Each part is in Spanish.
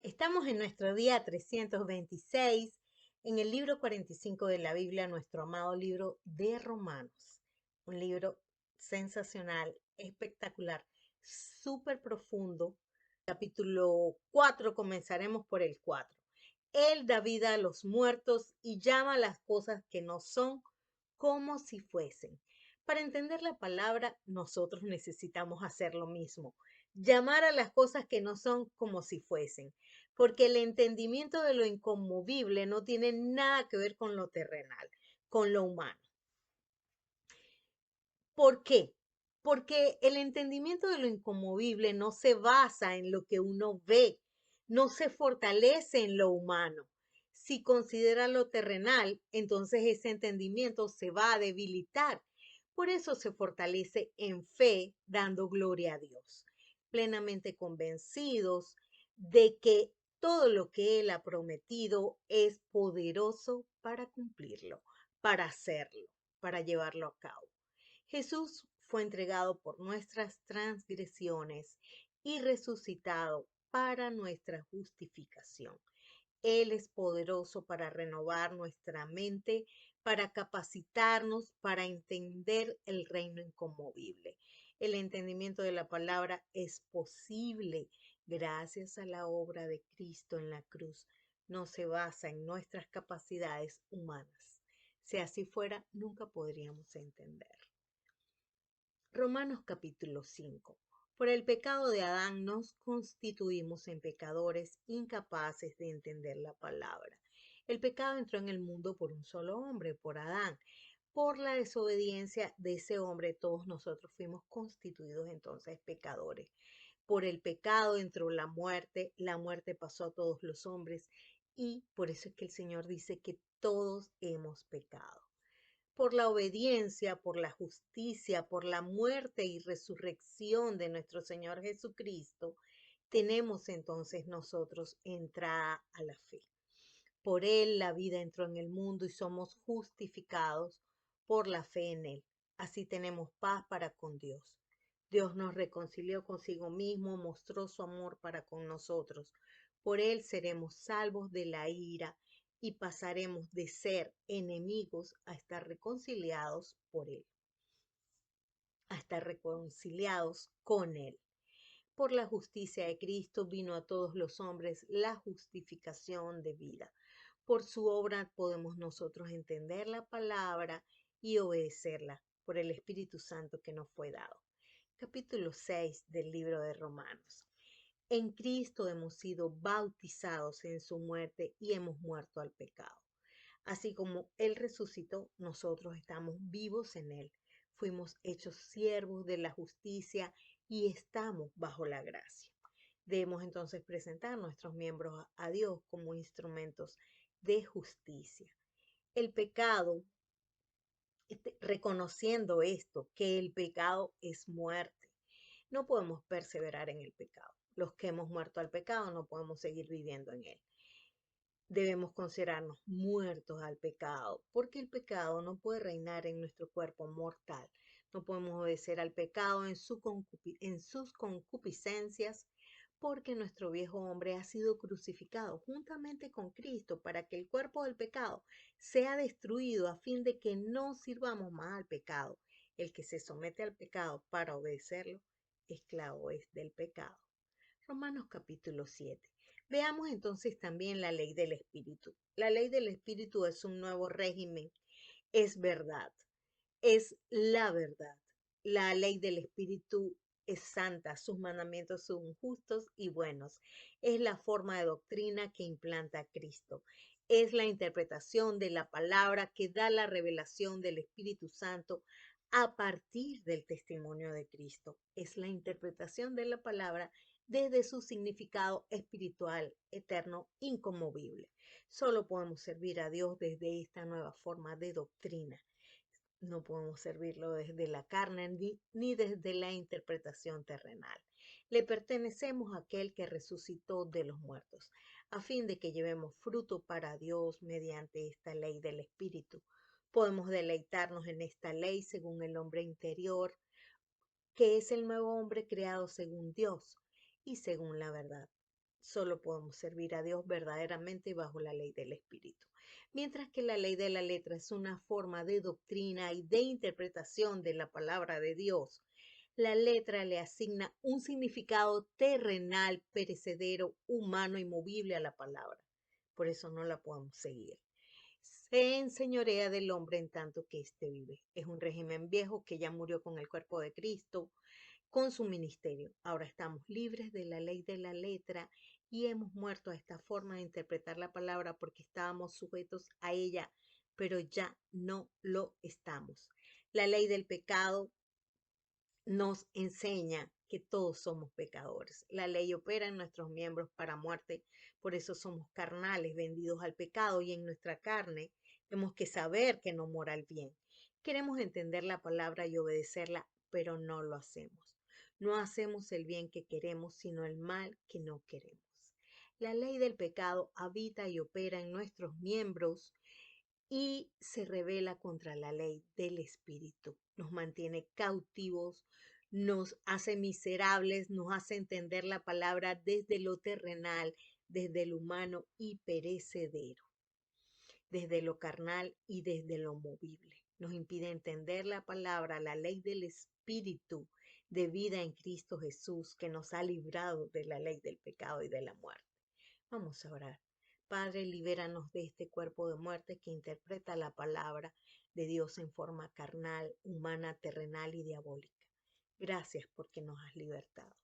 Estamos en nuestro día 326, en el libro 45 de la Biblia, nuestro amado libro de Romanos. Un libro sensacional, espectacular, súper profundo. Capítulo 4, comenzaremos por el 4. Él da vida a los muertos y llama a las cosas que no son como si fuesen. Para entender la palabra, nosotros necesitamos hacer lo mismo, llamar a las cosas que no son como si fuesen, porque el entendimiento de lo inconmovible no tiene nada que ver con lo terrenal, con lo humano. ¿Por qué? Porque el entendimiento de lo inconmovible no se basa en lo que uno ve, no se fortalece en lo humano. Si considera lo terrenal, entonces ese entendimiento se va a debilitar. Por eso se fortalece en fe, dando gloria a Dios, plenamente convencidos de que todo lo que Él ha prometido es poderoso para cumplirlo, para hacerlo, para llevarlo a cabo. Jesús fue entregado por nuestras transgresiones y resucitado para nuestra justificación. Él es poderoso para renovar nuestra mente, para capacitarnos, para entender el reino inconmovible. El entendimiento de la palabra es posible gracias a la obra de Cristo en la cruz. No se basa en nuestras capacidades humanas. Si así fuera, nunca podríamos entender. Romanos capítulo 5. Por el pecado de Adán nos constituimos en pecadores incapaces de entender la palabra. El pecado entró en el mundo por un solo hombre, por Adán. Por la desobediencia de ese hombre, todos nosotros fuimos constituidos entonces pecadores. Por el pecado entró la muerte pasó a todos los hombres y por eso es que el Señor dice que todos hemos pecado. Por la obediencia, por la justicia, por la muerte y resurrección de nuestro Señor Jesucristo, tenemos entonces nosotros entrada a la fe. Por Él la vida entró en el mundo y somos justificados por la fe en Él. Así tenemos paz para con Dios. Dios nos reconcilió consigo mismo, mostró su amor para con nosotros. Por Él seremos salvos de la ira y pasaremos de ser enemigos a estar reconciliados por Él, a estar reconciliados con Él. Por la justicia de Cristo vino a todos los hombres la justificación de vida. Por su obra podemos nosotros entender la palabra y obedecerla por el Espíritu Santo que nos fue dado. Capítulo 6 del libro de Romanos. En Cristo hemos sido bautizados en su muerte y hemos muerto al pecado. Así como Él resucitó, nosotros estamos vivos en Él. Fuimos hechos siervos de la justicia y estamos bajo la gracia. Debemos entonces presentar nuestros miembros a Dios como instrumentos de justicia. El pecado, reconociendo esto, que el pecado es muerte. No podemos perseverar en el pecado. Los que hemos muerto al pecado no podemos seguir viviendo en él. Debemos considerarnos muertos al pecado, porque el pecado no puede reinar en nuestro cuerpo mortal. No podemos obedecer al pecado en sus concupiscencias, porque nuestro viejo hombre ha sido crucificado juntamente con Cristo para que el cuerpo del pecado sea destruido a fin de que no sirvamos más al pecado. El que se somete al pecado para obedecerlo, esclavo es del pecado. Romanos capítulo 7. Veamos entonces también la ley del Espíritu. La ley del Espíritu es un nuevo régimen, es verdad, es la verdad. La ley del Espíritu es santa, sus mandamientos son justos y buenos. Es la forma de doctrina que implanta Cristo. Es la interpretación de la palabra que da la revelación del Espíritu Santo a partir del testimonio de Cristo. Es la interpretación de la palabra desde su significado espiritual, eterno, inconmovible. Solo podemos servir a Dios desde esta nueva forma de doctrina. No podemos servirlo desde la carne ni desde la interpretación terrenal. Le pertenecemos a aquel que resucitó de los muertos, a fin de que llevemos fruto para Dios mediante esta ley del Espíritu. Podemos deleitarnos en esta ley según el hombre interior, que es el nuevo hombre creado según Dios y según la verdad. Solo podemos servir a Dios verdaderamente bajo la ley del Espíritu. Mientras que la ley de la letra es una forma de doctrina y de interpretación de la palabra de Dios, la letra le asigna un significado terrenal, perecedero, humano y movible a la palabra. Por eso no la podemos seguir. Se enseñorea del hombre en tanto que éste vive. Es un régimen viejo que ya murió con el cuerpo de Cristo, con su ministerio. Ahora estamos libres de la ley de la letra y hemos muerto a esta forma de interpretar la palabra porque estábamos sujetos a ella, pero ya no lo estamos. La ley del pecado nos enseña que todos somos pecadores. La ley opera en nuestros miembros para muerte, por eso somos carnales, vendidos al pecado, y en nuestra carne tenemos que saber que no mora el bien. Queremos entender la palabra y obedecerla, pero no lo hacemos. No hacemos el bien que queremos, sino el mal que no queremos. La ley del pecado habita y opera en nuestros miembros y se revela contra la ley del espíritu. Nos mantiene cautivos, nos hace miserables, nos hace entender la palabra desde lo terrenal, desde lo humano y perecedero, desde lo carnal y desde lo movible. Nos impide entender la palabra, la ley del espíritu de vida en Cristo Jesús, que nos ha librado de la ley del pecado y de la muerte. Vamos a orar. Padre, libéranos de este cuerpo de muerte que interpreta la palabra de Dios en forma carnal, humana, terrenal y diabólica. Gracias porque nos has libertado.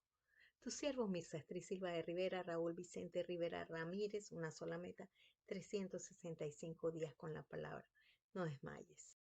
Tus siervos, Mirza Astrid Silva de Rivera, Raúl Vicente Rivera Ramírez, una sola meta, 365 días con la palabra. No desmayes.